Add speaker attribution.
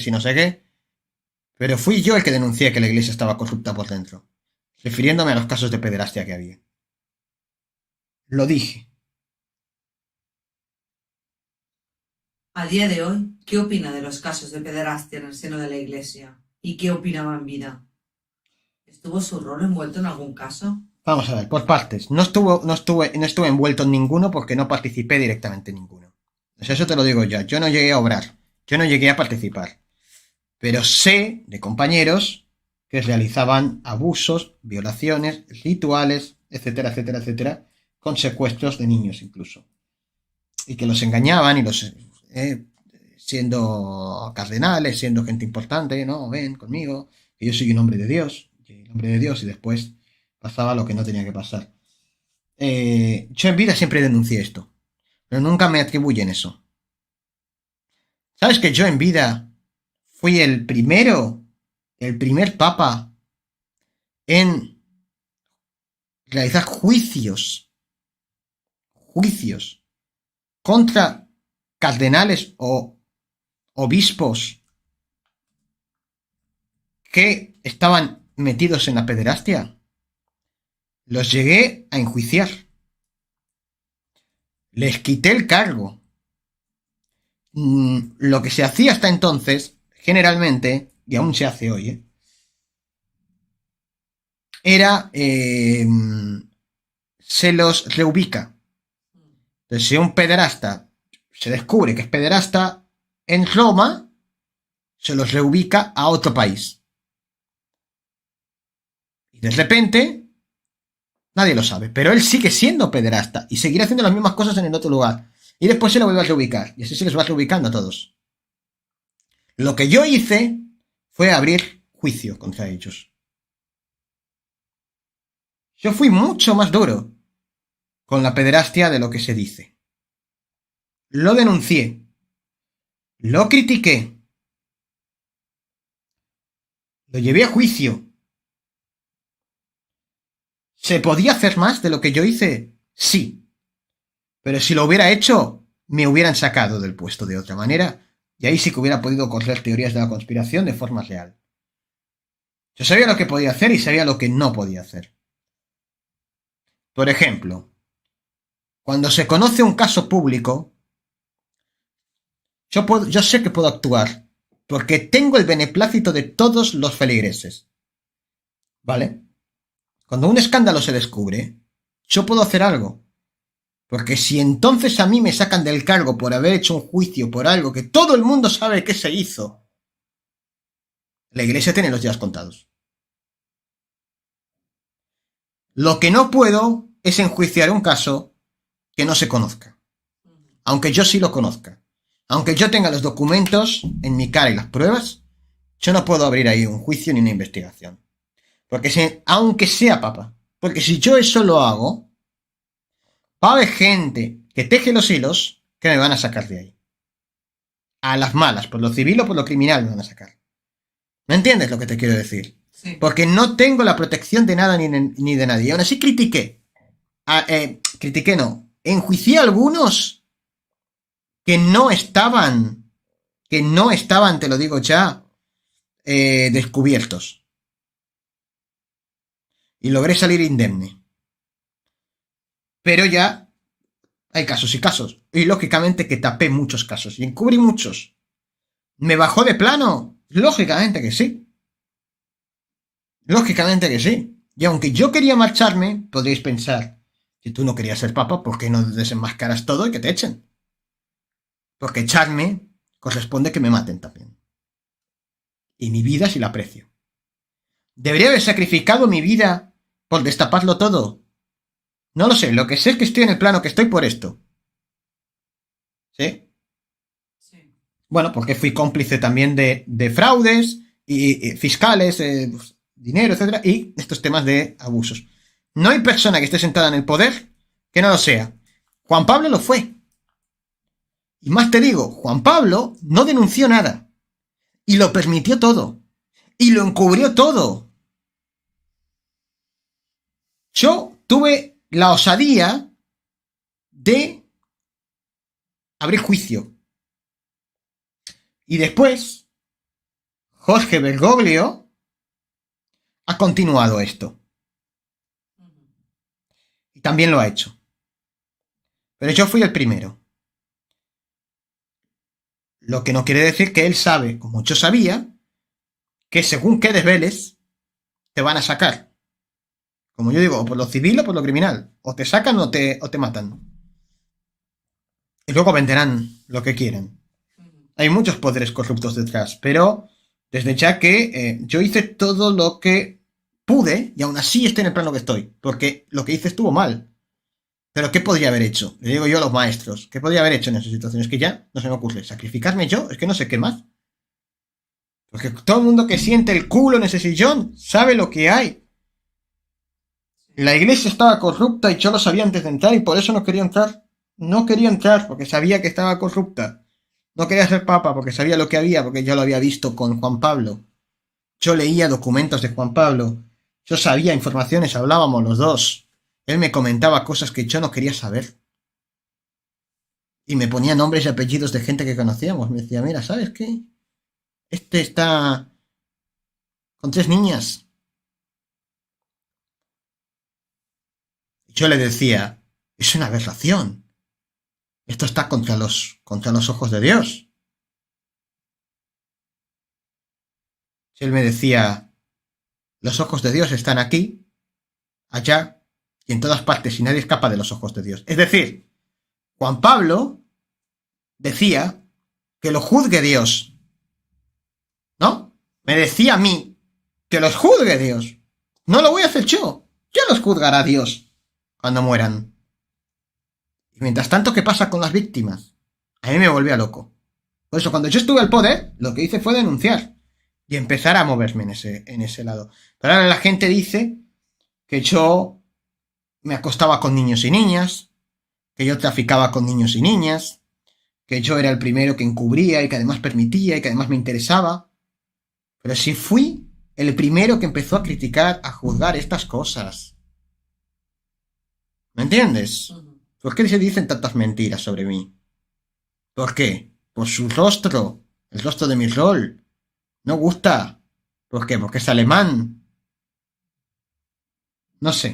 Speaker 1: y no sé qué, pero fui yo el que denuncié que la iglesia estaba corrupta por dentro, refiriéndome a los casos de pederastia que había. Lo dije.
Speaker 2: A día de hoy, ¿qué opina de los casos de pederastia en el seno de la Iglesia? ¿Y qué opinaba en vida? ¿Estuvo su rol envuelto en algún caso?
Speaker 1: Vamos a ver, por partes. No estuve envuelto en ninguno porque no participé directamente en ninguno. O sea, eso te lo digo ya. Yo no llegué a obrar. Yo no llegué a participar. Pero sé de compañeros que realizaban abusos, violaciones, rituales, etcétera, etcétera, etcétera, con secuestros de niños incluso. Y que los engañaban y los... siendo cardenales, siendo gente importante, ¿no? Ven conmigo, que yo soy un hombre de Dios, y después pasaba lo que no tenía que pasar. Yo en vida siempre denuncié esto, pero nunca me atribuyen eso. ¿Sabes que yo en vida fui el primer papa en realizar juicios contra cardenales o obispos que estaban metidos en la pederastia? Los llegué a enjuiciar. Les quité el cargo. Lo que se hacía hasta entonces, generalmente, y aún se hace hoy, era se los reubica. Entonces, si un pederasta se descubre que es pederasta en Roma, se los reubica a otro país. Y de repente, nadie lo sabe, pero él sigue siendo pederasta y seguirá haciendo las mismas cosas en el otro lugar. Y después se lo vuelve a reubicar. Y así se les va reubicando a todos. Lo que yo hice fue abrir juicio contra ellos. Yo fui mucho más duro con la pederastia de lo que se dice. Lo denuncié, lo critiqué, lo llevé a juicio. ¿Se podía hacer más de lo que yo hice? Sí. Pero si lo hubiera hecho, me hubieran sacado del puesto de otra manera, y ahí sí que hubiera podido correr teorías de la conspiración de forma real. Yo sabía lo que podía hacer y sabía lo que no podía hacer. Por ejemplo, cuando se conoce un caso público, yo sé que puedo actuar, porque tengo el beneplácito de todos los feligreses. ¿Vale? Cuando un escándalo se descubre, yo puedo hacer algo. Porque si entonces a mí me sacan del cargo por haber hecho un juicio por algo que todo el mundo sabe que se hizo, la iglesia tiene los días contados. Lo que no puedo es enjuiciar un caso que no se conozca. Aunque yo sí lo conozca. Aunque yo tenga los documentos en mi cara y las pruebas, yo no puedo abrir ahí un juicio ni una investigación. Porque aunque sea papa, porque si yo eso lo hago, va a haber gente que teje los hilos que me van a sacar de ahí. A las malas, por lo civil o por lo criminal me van a sacar. ¿Me entiendes lo que te quiero decir?
Speaker 2: Sí.
Speaker 1: Porque no tengo la protección de nada ni de nadie. Y aún así critiqué. Critiqué no. Enjuicié a algunos que no estaban, te lo digo ya, descubiertos. Y logré salir indemne. Pero ya hay casos y casos. Y lógicamente que tapé muchos casos y encubrí muchos. ¿Me bajó de plano? Lógicamente que sí. Lógicamente que sí. Y aunque yo quería marcharme, podríais pensar, si tú no querías ser papa, ¿por qué no desenmascaras todo y que te echen? Porque echarme corresponde que me maten también. Y mi vida sí la aprecio. ¿Debería haber sacrificado mi vida por destaparlo todo? No lo sé, lo que sé es que estoy en el plano que estoy por esto. ¿Sí?
Speaker 2: Sí.
Speaker 1: Bueno, porque fui cómplice también de fraudes y fiscales, pues, dinero, etcétera, y estos temas de abusos. No hay persona que esté sentada en el poder que no lo sea. Juan Pablo lo fue. Y más te digo, Juan Pablo no denunció nada. Y lo permitió todo. Y lo encubrió todo. Yo tuve la osadía de abrir juicio. Y después Jorge Bergoglio ha continuado esto. Y también lo ha hecho. Pero yo fui el primero. Lo que no quiere decir que él sabe, como yo sabía, que según qué desveles, te van a sacar. Como yo digo, o por lo civil o por lo criminal. O te sacan o te matan. Y luego venderán lo que quieran. Hay muchos poderes corruptos detrás, pero desde ya que yo hice todo lo que pude y aún así estoy en el plano que estoy. Porque lo que hice estuvo mal. Pero ¿qué podría haber hecho? Le digo yo a los maestros. ¿Qué podría haber hecho en esas situaciones? Que ya no se me ocurre. ¿Sacrificarme yo? Es que no sé qué más. Porque todo el mundo que siente el culo en ese sillón sabe lo que hay. La iglesia estaba corrupta y yo lo sabía antes de entrar y por eso no quería entrar. No quería entrar porque sabía que estaba corrupta. No quería ser papa porque sabía lo que había, porque yo lo había visto con Juan Pablo. Yo leía documentos de Juan Pablo. Yo sabía informaciones, hablábamos los dos. Él me comentaba cosas que yo no quería saber. Y me ponía nombres y apellidos de gente que conocíamos. Me decía, mira, ¿sabes qué? Este está con 3 niñas. Yo le decía, es una aberración. Esto está contra los ojos de Dios. Y él me decía, los ojos de Dios están aquí, allá y en todas partes y nadie escapa de los ojos de Dios. Es decir, Juan Pablo decía que lo juzgue Dios. ¿No? Me decía a mí que los juzgue Dios. No lo voy a hacer yo. Ya los juzgará Dios cuando mueran. Y mientras tanto, ¿qué pasa con las víctimas? A mí me volvía loco. Por eso, cuando yo estuve al poder, lo que hice fue denunciar y empezar a moverme en ese lado. Pero ahora la gente dice que yo me acostaba con niños y niñas, que yo traficaba con niños y niñas, que yo era el primero que encubría y que además permitía y que además me interesaba. Pero si fui el primero que empezó a criticar, a juzgar estas cosas. ¿Me entiendes? ¿Por qué se dicen tantas mentiras sobre mí? ¿Por qué? Por su rostro, el rostro de mi rol. No gusta. ¿Por qué? Porque es alemán. No sé.